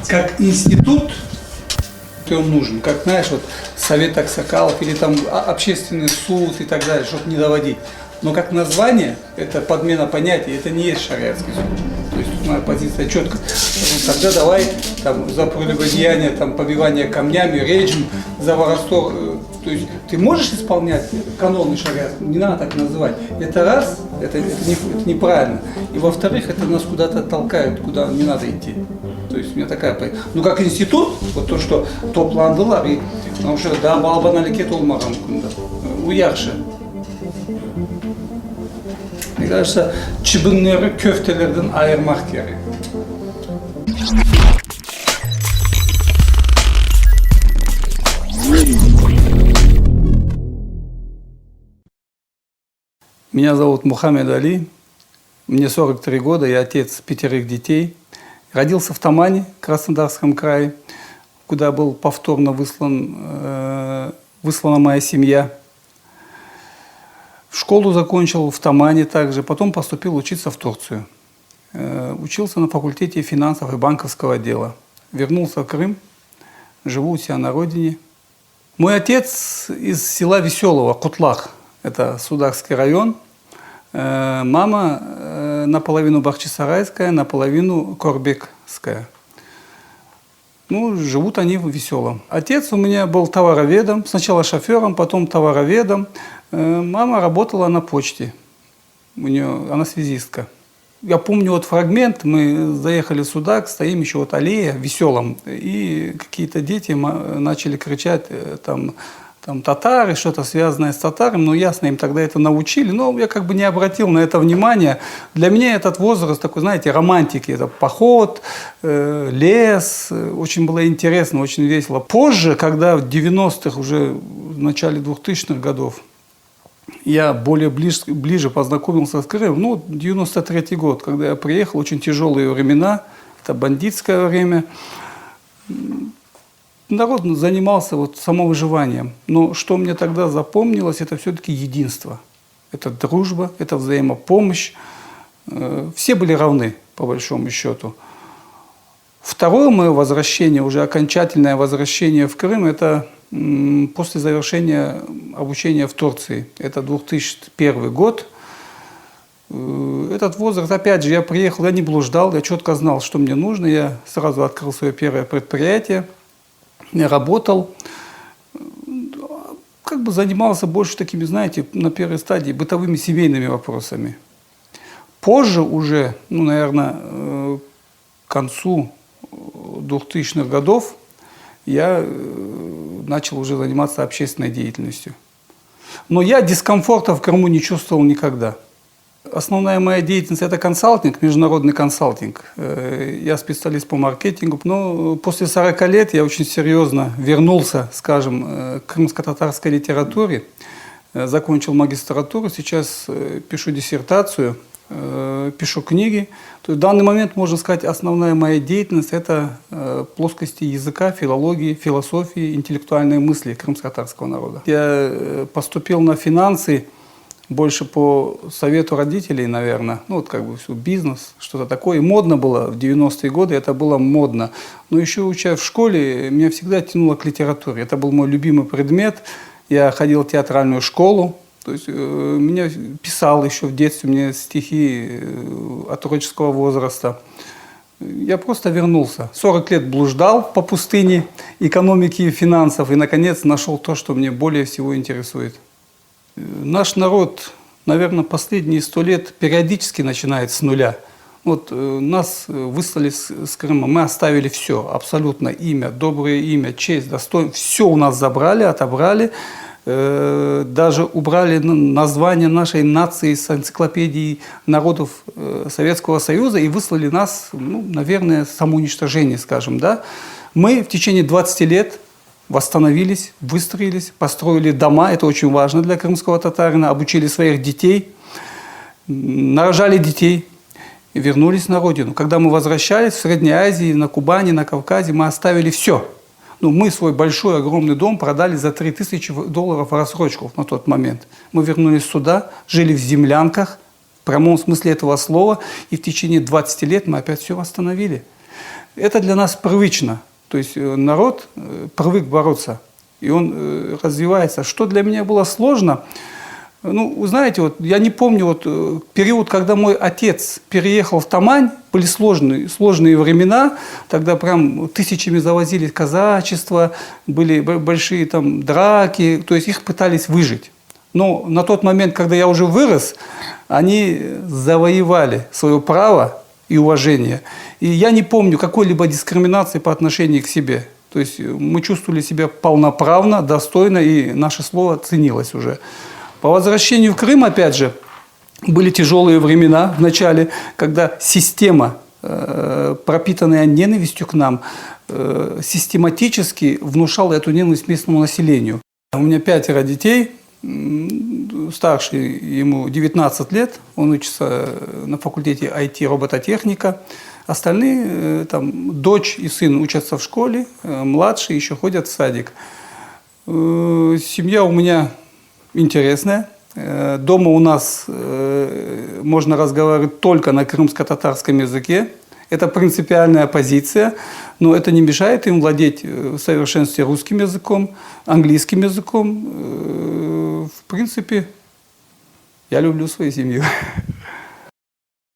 как институт, он нужен, как, знаешь, вот Совет Аксакалов или там общественный суд и так далее, чтобы не доводить. Но как название, это подмена понятий, это не есть шариатский суд. То есть моя позиция четко. Тогда давай там, за прелюбодеяние, там, побивание камнями, режим, за воровство. То есть ты можешь исполнять каноны шариата, не надо так называть. Это раз, это неправильно. И во-вторых, это нас куда-то толкает, куда не надо идти. То есть у меня такая позиция. Ну как институт, вот то, что топландылар, потому что да, балабан алекет олмаган кунда, уяршы. Мне кажется, чыбыннеры köftelerden ayırmak керек. Меня зовут Мухаммед Али, мне 43 года, я отец 5 детей. Родился в Тамане, Краснодарском крае, куда был повторно выслана моя семья. Школу закончил в Тамане также, потом поступил учиться в Турцию. Учился на факультете финансов и банковского дела. Вернулся в Крым, живу у себя на родине. Мой отец из села Веселого, Кутлах, это Сударский район. Мама наполовину бахчисарайская, наполовину корбекская. Ну, живут они в Веселом. Отец у меня был товароведом, сначала шофером, потом товароведом. Мама работала на почте, она связистка. Я помню вот фрагмент, мы заехали сюда, стоим еще вот аллея в Веселом, и какие-то дети начали кричать там татары, что-то связанное с татарами, но ясно, им тогда это научили, но я как бы не обратил на это внимания. Для меня этот возраст такой, знаете, романтики, это поход, лес, очень было интересно, очень весело. Позже, когда в 90-х, уже в начале 2000-х годов, я более ближе познакомился с Крымом, ну, 93-й год, когда я приехал, очень тяжелые времена, это бандитское время. Народ занимался вот самовыживанием. Но что мне тогда запомнилось, это все-таки единство. Это дружба, это взаимопомощь. Все были равны, по большому счету. Второе мое возвращение, уже окончательное возвращение в Крым, это после завершения обучения в Турции. Это 2001 год. Этот возраст, опять же, я приехал, я не блуждал, я четко знал, что мне нужно. Я сразу открыл свое первое предприятие. Я работал, как бы занимался больше такими, знаете, на первой стадии бытовыми семейными вопросами. Позже уже, ну, наверное, к концу 2000-х годов я начал уже заниматься общественной деятельностью. Но я дискомфорта в Крыму не чувствовал никогда. Основная моя деятельность – это консалтинг, международный консалтинг. Я специалист по маркетингу. Но после 40 лет я очень серьезно вернулся, скажем, к крымско-татарской литературе. Закончил магистратуру, сейчас пишу диссертацию, пишу книги. То есть в данный момент, можно сказать, основная моя деятельность – это плоскости языка, филологии, философии, интеллектуальной мысли крымско-татарского народа. Я поступил на финансы, больше по совету родителей, наверное, ну вот как бы все, бизнес, что-то такое. И модно было в 90-е годы, это было модно. Но еще уча в школе, меня всегда тянуло к литературе. Это был мой любимый предмет. Я ходил в театральную школу, то есть меня писал еще в детстве, мне стихи отроческого возраста. Я просто вернулся. 40 лет блуждал по пустыне экономики и финансов и, наконец, нашел то, что мне более всего интересует. Наш народ, наверное, последние 100 лет периодически начинает с нуля. Вот нас выслали с Крыма, мы оставили все, абсолютно имя, доброе имя, честь, достоинство. Все у нас забрали, отобрали, даже убрали название нашей нации с энциклопедии народов Советского Союза и выслали нас, ну, наверное, самоуничтожение, скажем, да. Мы в течение 20 лет восстановились, выстроились, построили дома, это очень важно для крымского татарина, обучили своих детей, нарожали детей и вернулись на родину. Когда мы возвращались в Средней Азии, на Кубани, на Кавказе, мы оставили все. Ну, мы свой большой, огромный дом продали за $3000 в рассрочку на тот момент. Мы вернулись сюда, жили в землянках, в прямом смысле этого слова, и в течение 20 лет мы опять все восстановили. Это для нас привычно. То есть народ привык бороться, и он развивается. Что для меня было сложно, ну, вы знаете, вот я не помню вот период, когда мой отец переехал в Тамань, были сложные времена, тогда прям тысячами завозили казачество, были большие там драки, то есть их пытались выжить. Но на тот момент, когда я уже вырос, они завоевали свое право и уважение. И я не помню какой-либо дискриминации по отношению к себе. То есть мы чувствовали себя полноправно, достойно, и наше слово ценилось уже. По возвращению в Крым, опять же, были тяжелые времена в начале, когда система, пропитанная ненавистью к нам, систематически внушала эту ненависть местному населению. У меня 5 детей, старший ему 19 лет, он учится на факультете IT-робототехника. Остальные, там, дочь и сын учатся в школе, младшие еще ходят в садик. Семья у меня интересная. Дома у нас можно разговаривать только на крымско-татарском языке. Это принципиальная позиция, но это не мешает им владеть в совершенстве русским языком, английским языком. В принципе, я люблю свою семью.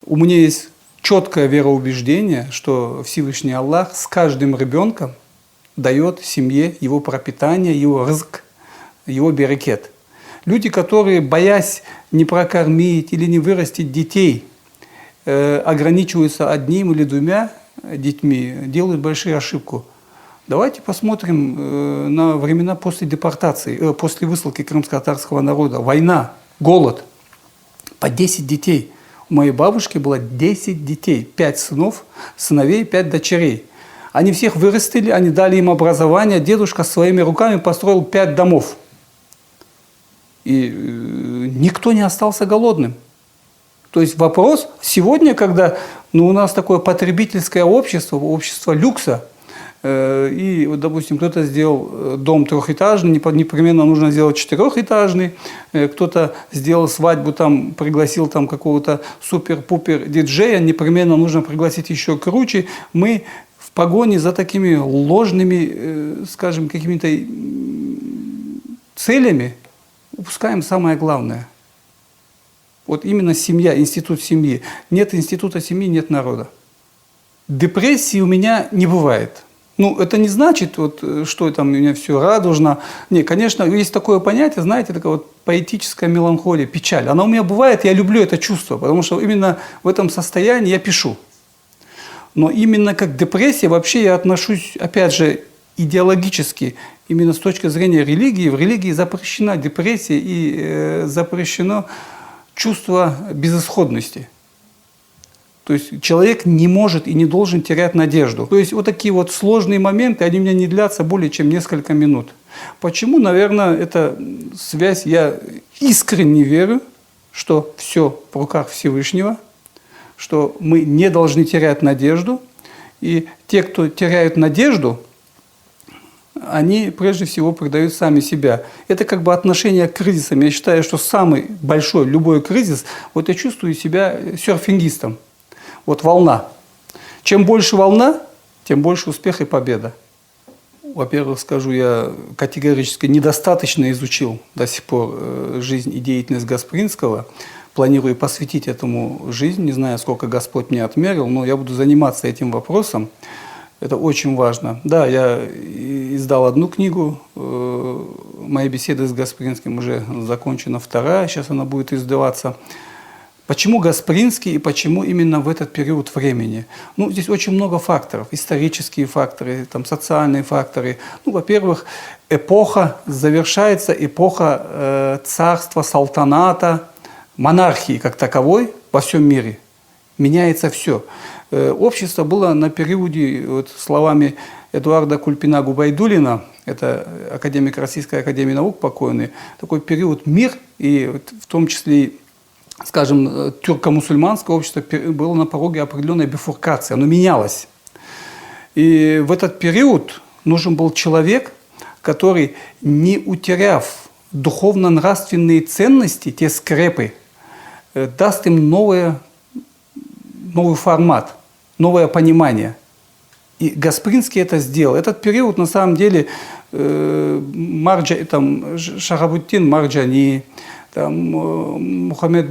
У меня есть четкое вероубеждение, что Всевышний Аллах с каждым ребенком дает семье его пропитание, его рызк, его берекет. Люди, которые, боясь не прокормить или не вырастить детей, ограничиваются одним или 2 детьми, делают большую ошибку. Давайте посмотрим на времена после депортации, после высылки крымско-татарского народа. Война, голод. По 10 детей. У моей бабушки было 10 детей, 5 сыновей, 5 дочерей. Они всех вырастили, они дали им образование. Дедушка своими руками построил 5 домов. И никто не остался голодным. То есть вопрос сегодня, когда у нас такое потребительское общество, общество люкса, и, вот, допустим, кто-то сделал дом 3-этажный, непременно нужно сделать 4-этажный, кто-то сделал свадьбу, там, пригласил там какого-то супер-пупер диджея, непременно нужно пригласить еще круче. Мы в погоне за такими ложными, скажем, какими-то целями упускаем самое главное. Вот именно семья, институт семьи. Нет института семьи, нет народа. Депрессии у меня не бывает. Ну, это не значит, вот, что там у меня все радужно. Не, конечно, есть такое понятие, знаете, такая вот поэтическая меланхолия, печаль. Она у меня бывает, я люблю это чувство, потому что именно в этом состоянии я пишу. Но именно как депрессия вообще я отношусь, опять же, идеологически, именно с точки зрения религии. В религии запрещена депрессия и запрещено чувство безысходности. То есть человек не может и не должен терять надежду. То есть вот такие вот сложные моменты, они у меня не длятся более чем несколько минут. Почему? Наверное, это связь, я искренне верю, что все в руках Всевышнего, что мы не должны терять надежду. И те, кто теряют надежду, они прежде всего предают сами себя. Это как бы отношение к кризисам. Я считаю, что самый большой любой кризис, вот я чувствую себя серфингистом. Вот волна. Чем больше волна, тем больше успех и победа. Во-первых, скажу, я категорически недостаточно изучил до сих пор жизнь и деятельность Гаспринского. Планирую посвятить этому жизнь. Не знаю, сколько Господь мне отмерил, но я буду заниматься этим вопросом. Это очень важно. Да, я издал 1 книгу. Мои беседы с Гаспринским уже закончена 2. Сейчас она будет издаваться. Почему Гаспринский и почему именно в этот период времени? Ну, здесь очень много факторов. Исторические факторы, там, социальные факторы. Ну, во-первых, эпоха, завершается эпоха царства, салтаната, монархии как таковой во всем мире. Меняется все. Общество было на периоде, вот, словами Эдуарда Кульпина-Губайдуллина, это академик Российской академии наук покойный, такой период мир, и вот, в том числе, скажем, тюрко-мусульманское общество было на пороге определенной бифуркации, оно менялось. И в этот период нужен был человек, который, не утеряв духовно-нравственные ценности, те скрепы, даст им новый формат, новое понимание. И Гаспринский это сделал. Этот период, на самом деле, Шахабуддин Марджани, Мухаммед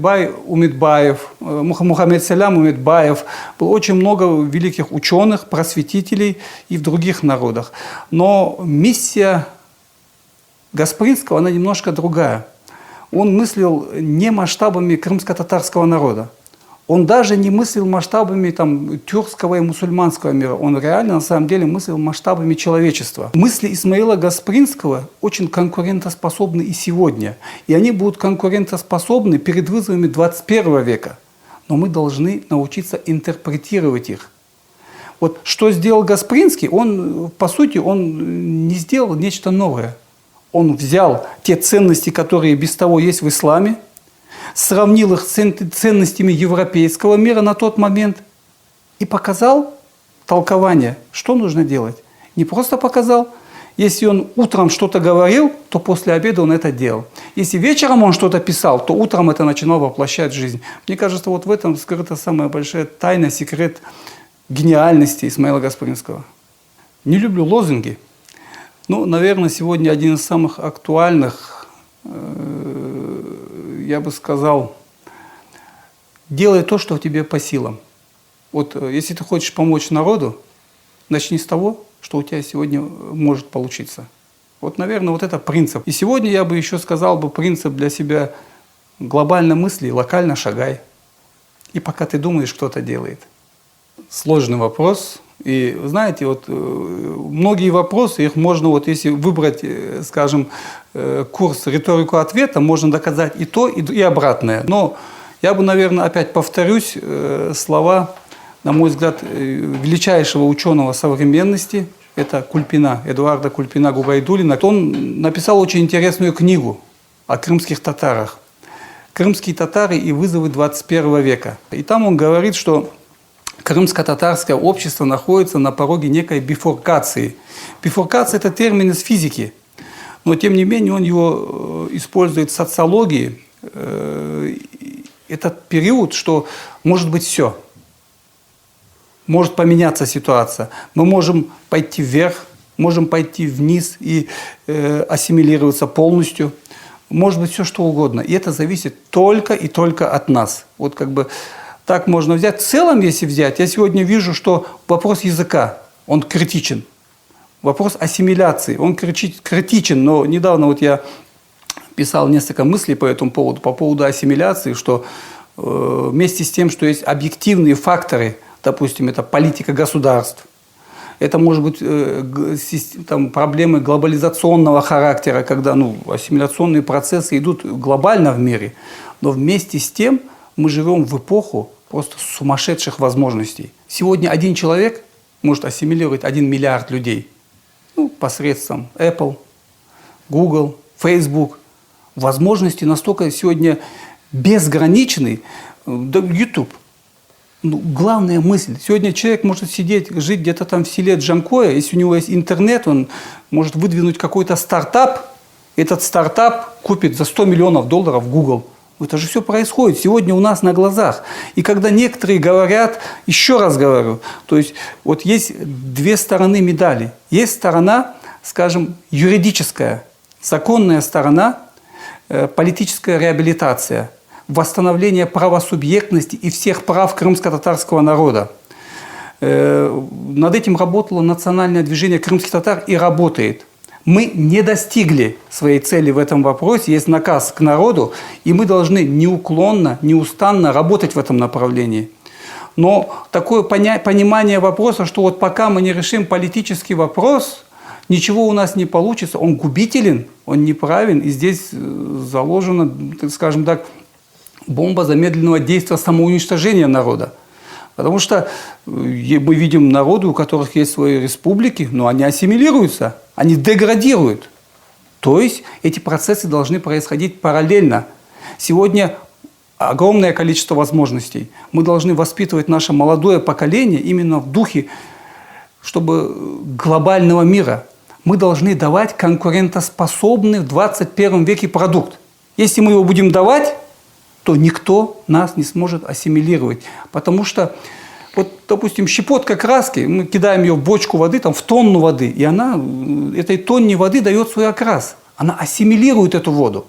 Селям Умедбаев, было очень много великих ученых, просветителей и в других народах. Но миссия Гаспринского, она немножко другая. Он мыслил не масштабами крымско-татарского народа. Он даже не мыслил масштабами тюркского и мусульманского мира. Он реально, на самом деле, мыслил масштабами человечества. Мысли Исмаила Гаспринского очень конкурентоспособны и сегодня. И они будут конкурентоспособны перед вызовами 21 века. Но мы должны научиться интерпретировать их. Вот что сделал Гаспринский, он, по сути, он не сделал нечто новое. Он взял те ценности, которые без того есть в исламе, сравнил их с ценностями европейского мира на тот момент и показал толкование, что нужно делать. Не просто показал. Если он утром что-то говорил, то после обеда он это делал. Если вечером он что-то писал, то утром это начинал воплощать в жизнь. Мне кажется, вот в этом скрыта самая большая тайна, секрет гениальности Исмаила Гаспринского. Не люблю лозунги. Ну, наверное, сегодня один из самых актуальных, я бы сказал, делай то, что тебе по силам. Вот если ты хочешь помочь народу, начни с того, что у тебя сегодня может получиться. Вот, наверное, вот это принцип. И сегодня я бы еще сказал бы принцип для себя: глобально мысли, локально шагай. И пока ты думаешь, кто-то делает. Сложный вопрос. И знаете, вот многие вопросы, их можно, вот если выбрать, скажем, курс риторику ответа, можно доказать и то, и обратное. Но я бы, наверное, опять повторюсь слова, на мой взгляд, величайшего ученого современности, это Кульпина, Эдуарда Кульпина Губайдуллина. Он написал очень интересную книгу о крымских татарах. «Крымские татары и вызовы 21 века». И там он говорит, что крымско-татарское общество находится на пороге некой бифуркации. Бифуркация – это термин из физики, но тем не менее он его использует в социологии. Этот период, что может быть все. Может поменяться ситуация. Мы можем пойти вверх, можем пойти вниз и ассимилироваться полностью. Может быть все что угодно. И это зависит только и только от нас. Вот как бы так можно взять. В целом, если взять, я сегодня вижу, что вопрос языка, он критичен. Вопрос ассимиляции, он критичен. Но недавно вот я писал несколько мыслей по этому поводу, по поводу ассимиляции, что вместе с тем, что есть объективные факторы, допустим, это политика государств, это может быть проблемы глобализационного характера, когда ассимиляционные процессы идут глобально в мире, но вместе с тем мы живем в эпоху просто сумасшедших возможностей. Сегодня один человек может ассимилировать 1 миллиард людей. Посредством Apple, Google, Facebook. Возможности настолько сегодня безграничны. YouTube. Главная мысль. Сегодня человек может сидеть, жить где-то там в селе Джанкоя. Если у него есть интернет, он может выдвинуть какой-то стартап. Этот стартап купит за $100 миллионов Google. Это же все происходит сегодня у нас на глазах. И когда некоторые говорят, еще раз говорю, то есть вот есть две стороны медали. Есть сторона, скажем, юридическая, законная сторона, политическая реабилитация, восстановление правосубъектности и всех прав крымско-татарского народа. Над этим работало национальное движение крымских татар и работает. Мы не достигли своей цели в этом вопросе, есть наказ к народу, и мы должны неуклонно, неустанно работать в этом направлении. Но такое понимание вопроса, что вот пока мы не решим политический вопрос, ничего у нас не получится, он губителен, он неправильен, и здесь заложена, скажем так, бомба замедленного действия самоуничтожения народа. Потому что мы видим народы, у которых есть свои республики, но они ассимилируются, они деградируют. То есть эти процессы должны происходить параллельно. Сегодня огромное количество возможностей. Мы должны воспитывать наше молодое поколение именно в духе, чтобы глобального мира. Мы должны давать конкурентоспособный в 21 веке продукт. Если мы его будем давать, то никто нас не сможет ассимилировать. Потому что Вот, допустим, щепотка краски, мы кидаем ее в бочку воды, там, в тонну воды, и она этой тонне воды дает свой окрас. Она ассимилирует эту воду.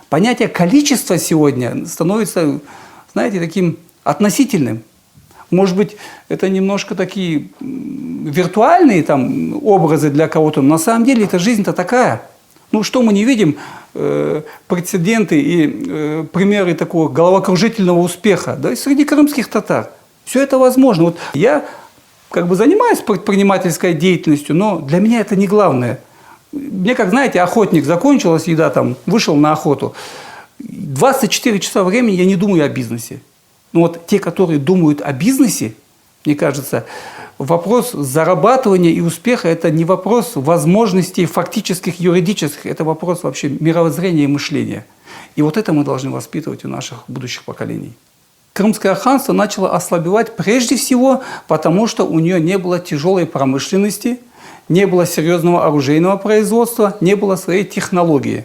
Понятие количества сегодня становится, знаете, таким относительным. Может быть, это немножко такие виртуальные там, образы для кого-то, но на самом деле эта жизнь-то такая. Ну, что мы не видим? Прецеденты и примеры такого головокружительного успеха, да, среди крымских татар. Все это возможно. Вот я как бы занимаюсь предпринимательской деятельностью, но для меня это не главное. Мне, как знаете, охотник, закончилась еда, там, вышел на охоту. 24 часа времени я не думаю о бизнесе. Но вот те, которые думают о бизнесе, мне кажется, вопрос зарабатывания и успеха – это не вопрос возможностей фактических, юридических, это вопрос вообще мировоззрения и мышления. И вот это мы должны воспитывать у наших будущих поколений. Крымское ханство начало ослабевать прежде всего, потому что у нее не было тяжелой промышленности, не было серьезного оружейного производства, не было своей технологии.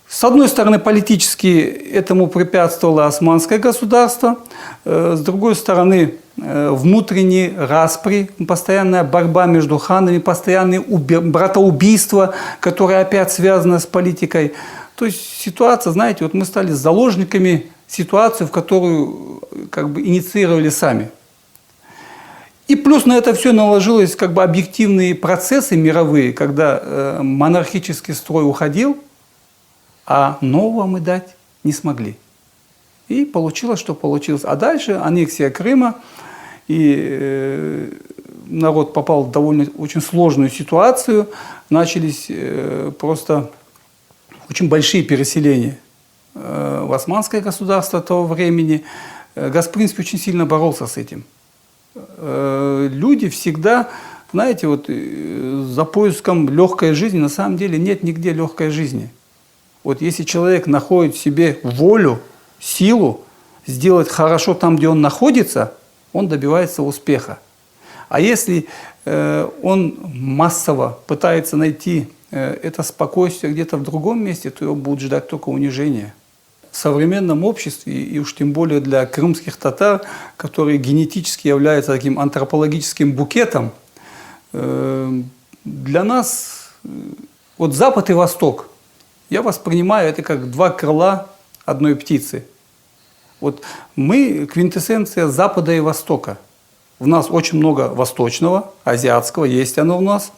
С одной стороны, политически этому препятствовало османское государство, с другой стороны, внутренние распри, постоянная борьба между ханами, постоянные братоубийства, которые опять связаны с политикой. То есть ситуация, знаете, вот мы стали заложниками ситуации, в которую как бы инициировали сами. И плюс на это все наложилось как бы объективные процессы мировые, когда монархический строй уходил, а нового мы дать не смогли. И получилось, что получилось. А дальше аннексия Крыма, и народ попал в довольно очень сложную ситуацию, начались просто очень большие переселения в османское государство того времени. Гаспринский очень сильно боролся с этим. Люди всегда, знаете, вот за поиском легкой жизни, на самом деле нет нигде легкой жизни. Вот если человек находит в себе волю, силу сделать хорошо там, где он находится, он добивается успеха. А если он массово пытается найти это спокойствие где-то в другом месте, то его будут ждать только унижение. В современном обществе, и уж тем более для крымских татар, которые генетически являются таким антропологическим букетом, для нас вот Запад и Восток, я воспринимаю это как два крыла одной птицы. Вот мы квинтэссенция Запада и Востока. В нас очень много восточного, азиатского, есть оно у нас.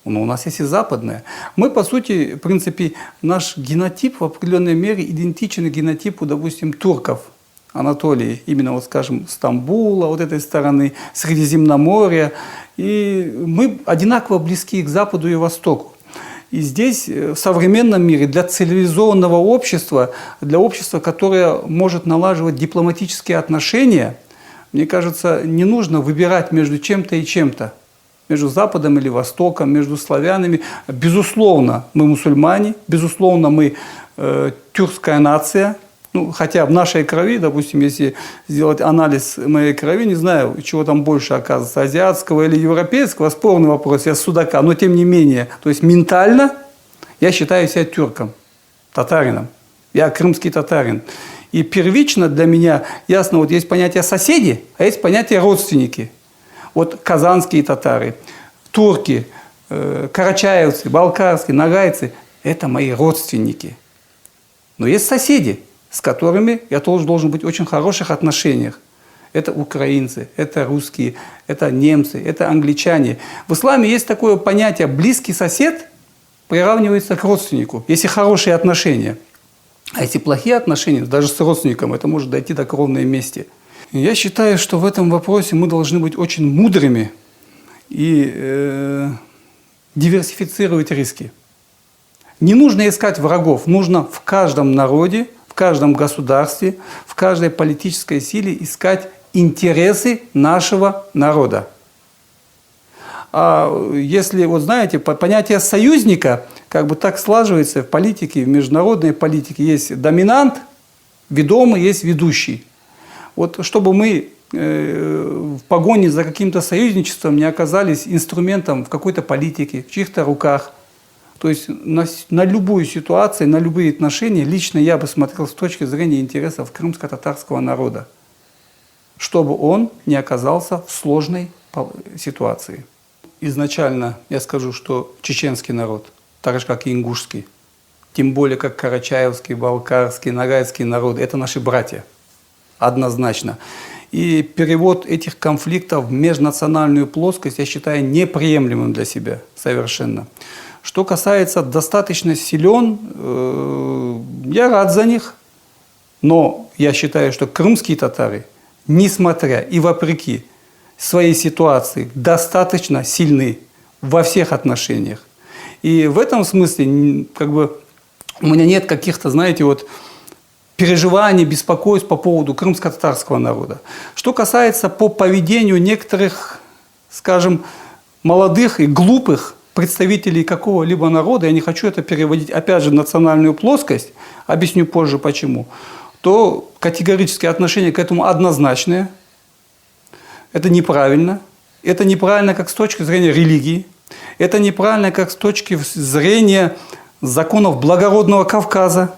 Но у нас есть и западное. Мы, по сути, в принципе, наш генотип в определенной мере идентичен генотипу, допустим, турков Анатолии. Именно, вот, скажем, Стамбула, вот этой стороны, Средиземноморья. И мы одинаково близки к Западу и Востоку. И здесь, в современном мире, для цивилизованного общества, для общества, которое может налаживать дипломатические отношения, мне кажется, не нужно выбирать между чем-то и чем-то. Между Западом или Востоком, между славянами. Безусловно, мы мусульмане, безусловно, мы тюркская нация. Ну, хотя в нашей крови, допустим, если сделать анализ моей крови, не знаю, чего там больше оказывается, азиатского или европейского, спорный вопрос, я с судака, но тем не менее, то есть ментально я считаю себя тюрком, татарином, я крымский татарин. И первично для меня ясно, вот есть понятие соседи, а есть понятие родственники. Вот казанские татары, турки, карачаевцы, балкарские, нагайцы – это мои родственники. Но есть соседи, с которыми я тоже должен быть в очень хороших отношениях. Это украинцы, это русские, это немцы, это англичане. В исламе есть такое понятие «близкий сосед» приравнивается к родственнику, если хорошие отношения. А если плохие отношения, даже с родственником, это может дойти до кровной мести. Я считаю, что в этом вопросе мы должны быть очень мудрыми и диверсифицировать риски. Не нужно искать врагов, нужно в каждом народе, в каждом государстве, в каждой политической силе искать интересы нашего народа. А если, вот знаете, понятие союзника как бы так слаживается в политике, в международной политике. Есть доминант, ведомый, есть ведущий. Вот чтобы мы в погоне за каким-то союзничеством не оказались инструментом в какой-то политике, в чьих-то руках. То есть на любую ситуацию, на любые отношения лично я бы смотрел с точки зрения интересов крымско-татарского народа. чтобы он не оказался в сложной ситуации. Изначально я скажу, что чеченский народ, так же как и ингушский, тем более как карачаевский, балкарский, нагайский народ, это наши братья, однозначно. И перевод этих конфликтов в межнациональную плоскость я считаю неприемлемым для себя совершенно. Что касается достаточно силен, я рад за них, но я считаю, что крымские татары, несмотря и вопреки своей ситуации, достаточно сильны во всех отношениях. И в этом смысле как бы у меня нет каких-то, знаете, вот переживаний, беспокойств по поводу крымско-татарского народа. Что касается по поведению некоторых, скажем, молодых и глупых представителей какого-либо народа, я не хочу это переводить, опять же, в национальную плоскость, объясню позже почему, то категорическое отношение к этому однозначное. Это неправильно. Это неправильно как с точки зрения религии. Это неправильно как с точки зрения законов благородного Кавказа,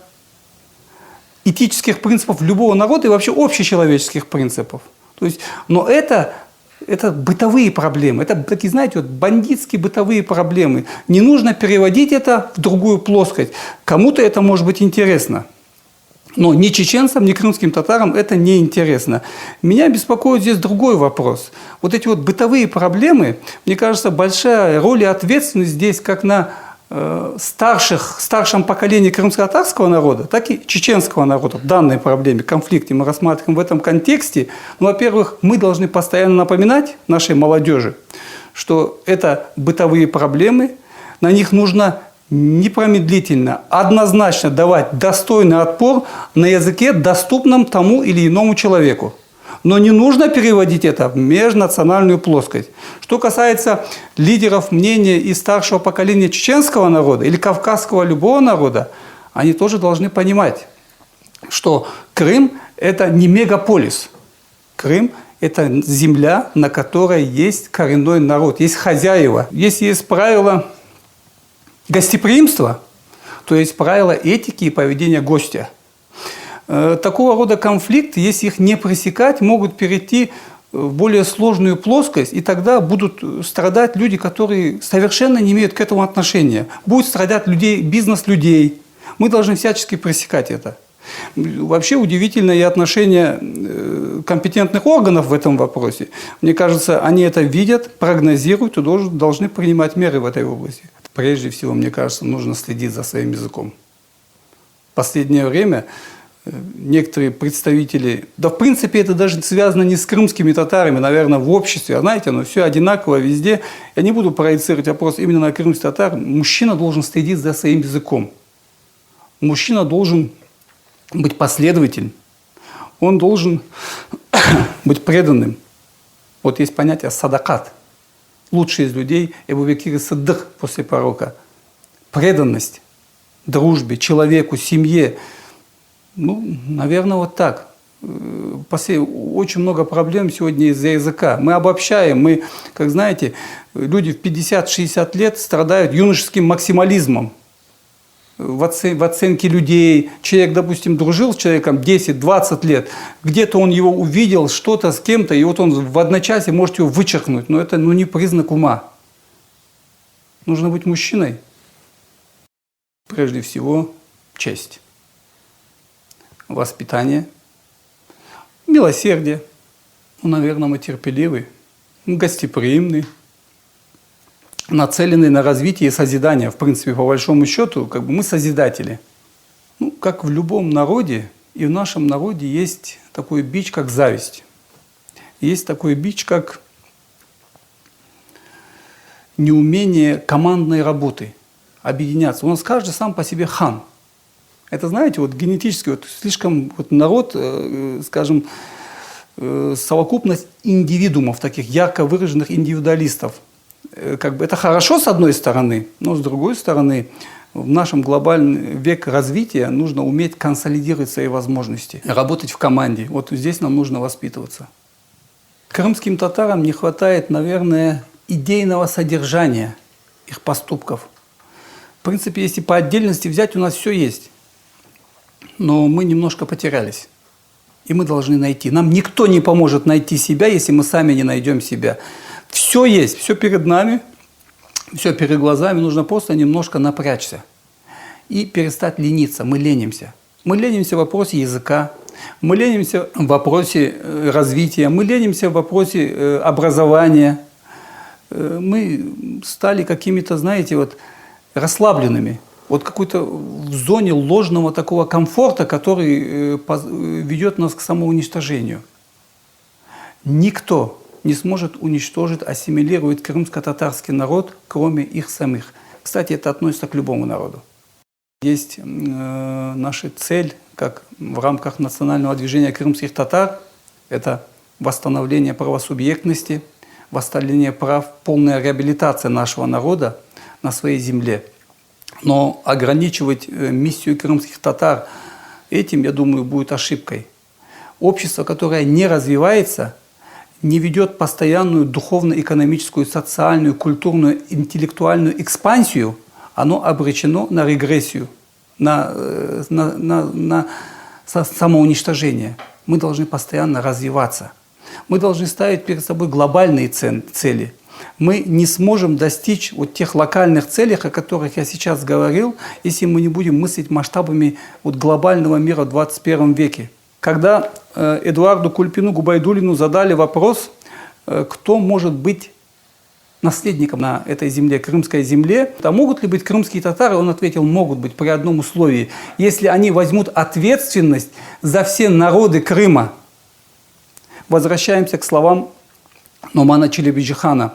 этических принципов любого народа и вообще общечеловеческих принципов. То есть, но это бытовые проблемы, это такие, знаете, вот бандитские бытовые проблемы. Не нужно переводить это в другую плоскость. Кому-то это может быть интересно. Но ни чеченцам, ни крымским татарам это не интересно. Меня беспокоит здесь другой вопрос. Вот эти вот бытовые проблемы, мне кажется, большая роль и ответственность здесь как на старшем поколении крымско-татарского народа, так и чеченского народа в данной проблеме, конфликте мы рассматриваем в этом контексте. Ну, во-первых, мы должны постоянно напоминать нашей молодежи, что это бытовые проблемы, на них нужно непромедлительно, однозначно давать достойный отпор на языке, доступном тому или иному человеку. Но не нужно переводить это в межнациональную плоскость. Что касается лидеров мнения и старшего поколения чеченского народа или кавказского любого народа, они тоже должны понимать, что Крым – это не мегаполис. Крым – это земля, на которой есть коренной народ, есть хозяева. Если есть правила гостеприимства, то есть правила этики и поведения гостя. Такого рода конфликты, если их не пресекать, могут перейти в более сложную плоскость, и тогда будут страдать люди, которые совершенно не имеют к этому отношения. Будут страдать бизнес людей. Мы должны всячески пресекать это. Вообще удивительное и отношение компетентных органов в этом вопросе. Мне кажется, они это видят, прогнозируют и должны принимать меры в этой области. Прежде всего, мне кажется, нужно следить за своим языком. В последнее время некоторые представители, да в принципе это даже связано не с крымскими татарами, наверное, в обществе, а знаете, оно все одинаково везде. Я не буду проецировать вопрос именно на крымских татар. Мужчина должен следить за своим языком. Мужчина должен быть последовательным. Он должен быть преданным. Вот есть понятие садакат. Лучший из людей Эбу Бекир Сиддик после пророка. Преданность дружбе, человеку, семье. Ну, наверное, вот так. Очень много проблем сегодня из-за языка. Мы обобщаем, мы, как знаете, люди в 50-60 лет страдают юношеским максимализмом в оценке людей. Человек, допустим, дружил с человеком 10-20 лет, где-то он его увидел, что-то с кем-то, и вот он в одночасье может его вычеркнуть. Но это не признак ума. Нужно быть мужчиной. Прежде всего, честь. Воспитание, милосердие. Ну, наверное, мы терпеливы, гостеприимны, нацелены на развитие и созидание. В принципе, по большому счету, как бы мы созидатели. Ну, как в любом народе, и в нашем народе есть такой бич, как зависть. Есть такой бич, как неумение командной работы, объединяться. У нас каждый сам по себе хан. Это, знаете, вот генетически вот слишком вот народ, скажем, совокупность индивидуумов, таких ярко выраженных индивидуалистов. Как бы это хорошо с одной стороны, но с другой стороны в нашем глобальном веке развития нужно уметь консолидировать свои возможности, работать в команде. Вот здесь нам нужно воспитываться. Крымским татарам не хватает, наверное, идейного содержания их поступков. В принципе, если по отдельности взять, у нас все есть. Но мы немножко потерялись. И мы должны найти. Нам никто не поможет найти себя, если мы сами не найдем себя. Все есть, все перед нами, все перед глазами. Нужно просто немножко напрячься и перестать лениться. Мы ленимся. Мы ленимся в вопросе языка, мы ленимся в вопросе развития, мы ленимся в вопросе образования. Мы стали какими-то, знаете, вот расслабленными. Вот какой-то в зоне ложного такого комфорта, который ведет нас к самоуничтожению. Никто не сможет уничтожить, ассимилировать крымско-татарский народ, кроме их самих. Кстати, это относится к любому народу. Есть наша цель, как в рамках национального движения крымских татар, это восстановление правосубъектности, восстановление прав, полная реабилитация нашего народа на своей земле. Но ограничивать миссию крымских татар этим, я думаю, будет ошибкой. Общество, которое не развивается, не ведет постоянную духовно-экономическую, социальную, культурную, интеллектуальную экспансию, оно обречено на регрессию, на самоуничтожение. Мы должны постоянно развиваться. Мы должны ставить перед собой глобальные цели. Мы не сможем достичь вот тех локальных целей, о которых я сейчас говорил, если мы не будем мыслить масштабами вот глобального мира в 21 веке. Когда Эдуарду Кульпину Губайдуллину задали вопрос, кто может быть наследником на этой земле, крымской земле, а могут ли быть крымские татары, он ответил, могут быть при одном условии, если они возьмут ответственность за все народы Крыма. Возвращаемся к словам Нумана Челебиджихана.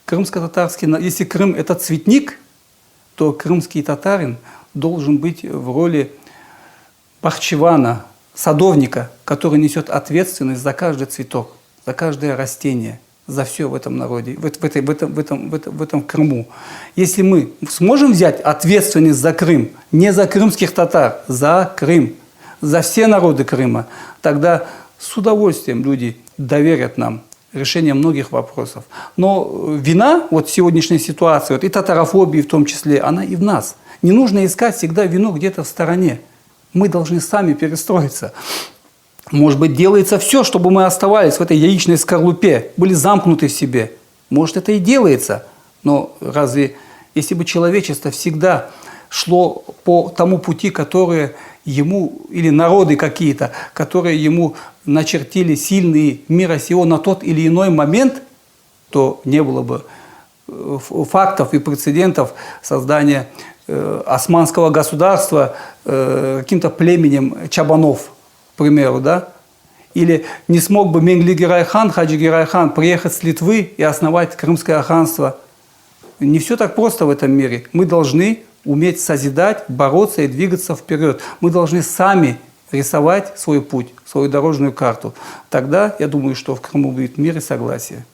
Крымско-татарский, если Крым – это цветник, то крымский татарин должен быть в роли бахчевана, садовника, который несет ответственность за каждый цветок, за каждое растение, за все в этом народе, в этом Крыму. Если мы сможем взять ответственность за Крым, не за крымских татар, за Крым, за все народы Крыма, тогда с удовольствием люди доверят нам решение многих вопросов. Но вина вот в сегодняшней ситуации, вот и татарофобии в том числе, она и в нас. Не нужно искать всегда вину где-то в стороне. Мы должны сами перестроиться. Может быть, делается все, чтобы мы оставались в этой яичной скорлупе, были замкнуты в себе. Может, это и делается. Но разве, если бы человечество всегда шло по тому пути, который ему, или народы какие-то, которые ему начертили сильные мира сего на тот или иной момент, то не было бы фактов и прецедентов создания османского государства каким-то племенем чабанов, к примеру, да? Или не смог бы Менгли Гирай-хан, Хаджи Гирай-хан приехать с Литвы и основать Крымское ханство. Не все так просто в этом мире. Мы должны уметь созидать, бороться и двигаться вперед. Мы должны сами рисовать свой путь, свою дорожную карту. Тогда, я думаю, что в Крыму будет мир и согласие.